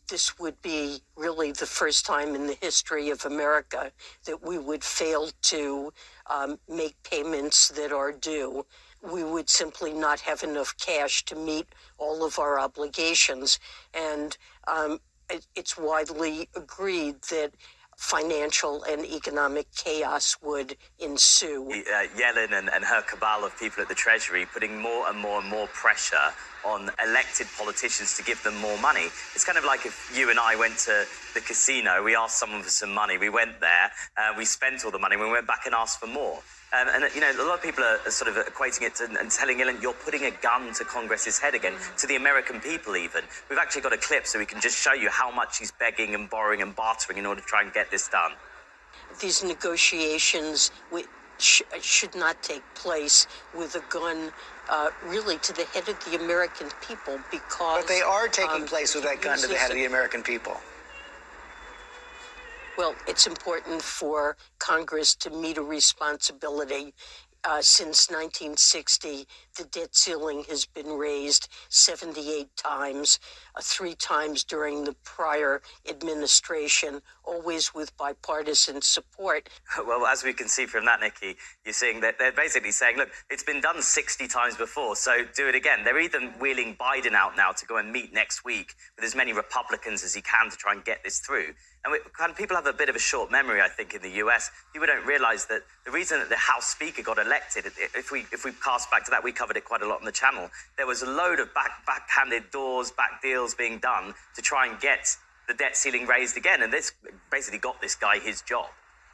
this would be really the first time in the history of America that we would fail to make payments that are due. We would simply not have enough cash to meet all of our obligations. And it's widely agreed that financial and economic chaos would ensue. Yellen and her cabal of people at the Treasury putting more and more and more pressure on elected politicians to give them more money. It's kind of like if you and I went to the casino, we asked someone for some money, we went there, we spent all the money, we went back and asked for more. And you know, a lot of people are sort of equating it to, and telling Yellen, you're putting a gun to Congress's head again, to the American people even. We've actually got a clip so we can just show you how much he's begging and borrowing and bartering in order to try and get this done. These negotiations should not take place with a gun really to the head of the American people, because... But they are taking place with that gun to the head of the American people. Well, it's important for Congress to meet a responsibility. Since 1960, the debt ceiling has been raised 78 times, 3 times during the prior administration, always with bipartisan support. Well, as we can see from that, Nikki, you're seeing that they're basically saying, look, it's been done 60 times before, so do it again. They're even wheeling Biden out now to go and meet next week with as many Republicans as he can to try and get this through. And people have a bit of a short memory, I think, in the US. People don't realize that the reason that the House Speaker got elected, if we cast back to that, we covered it quite a lot on the channel, there was a load of backhanded doors, back deals being done to try and get the debt ceiling raised again. And this basically got this guy his job.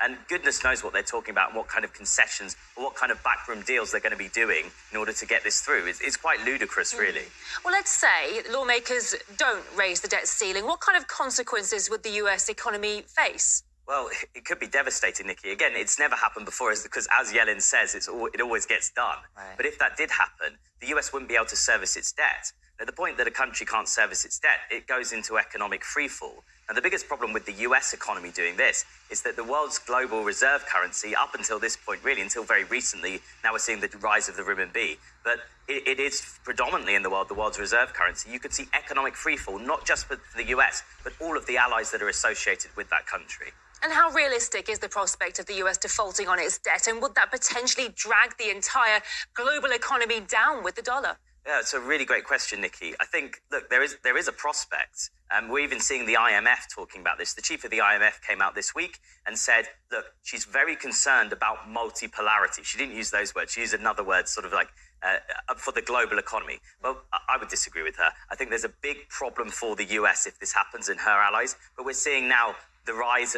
And goodness knows what they're talking about and what kind of concessions or what kind of backroom deals they're going to be doing in order to get this through. It's quite ludicrous, really. Well, let's say lawmakers don't raise the debt ceiling. What kind of consequences would the US economy face? Well, it could be devastating, Nikki. Again, it's never happened before because, as Yellen says, it always gets done. Right. But if that did happen, the US wouldn't be able to service its debt. At the point that a country can't service its debt, it goes into economic freefall. Now, the biggest problem with the US economy doing this is that the world's global reserve currency, up until this point, really, until very recently, now we're seeing the rise of the renminbi, but it is predominantly in the world's reserve currency. You could see economic freefall, not just for the US, but all of the allies that are associated with that country. And how realistic is the prospect of the US defaulting on its debt? And would that potentially drag the entire global economy down with the dollar? Yeah, it's a really great question, Nikki. I think, look, there is a prospect. We're even seeing the IMF talking about this. The chief of the IMF came out this week and said, look, she's very concerned about multipolarity. She didn't use those words. She used another word, sort of like for the global economy. Well, I would disagree with her. I think there's a big problem for the US if this happens and her allies. But we're seeing now the rise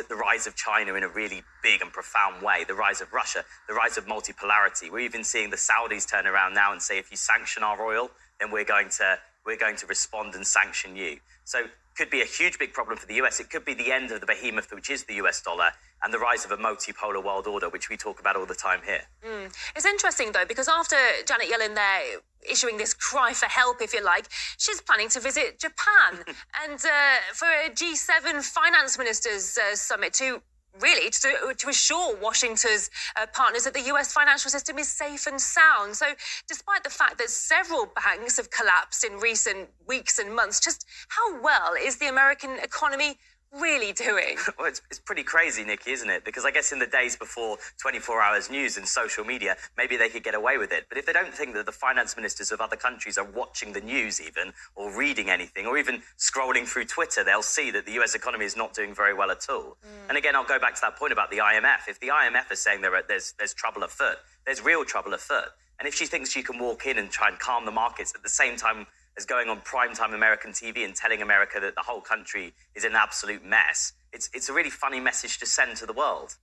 of China in a really big and profound way, the rise of Russia, the rise of multipolarity. We're even seeing the Saudis turn around now and say, if you sanction our oil, then we're going to respond and sanction you. So could be a huge big problem for the US. It could be the end of the behemoth, which is the US dollar, and the rise of a multipolar world order, which we talk about all the time here. It's interesting, though, because after Janet Yellen there issuing this cry for help, if you like, she's planning to visit Japan and for a G7 finance ministers summit to assure Washington's partners that the US financial system is safe and sound. So despite the fact that several banks have collapsed in recent weeks and months, just how well is the American economy really doing? Well, it's pretty crazy, Nikki, isn't it? Because I guess in the days before 24 hours news and social media, maybe they could get away with it. But if they don't think that the finance ministers of other countries are watching the news even, or reading anything, or even scrolling through Twitter, they'll see that the US economy is not doing very well at all. And again, I'll go back to that point about the IMF. If the IMF is saying there's trouble afoot, there's real trouble afoot. And if she thinks she can walk in and try and calm the markets at the same time as going on primetime American TV and telling America that the whole country is an absolute mess, it's a really funny message to send to the world.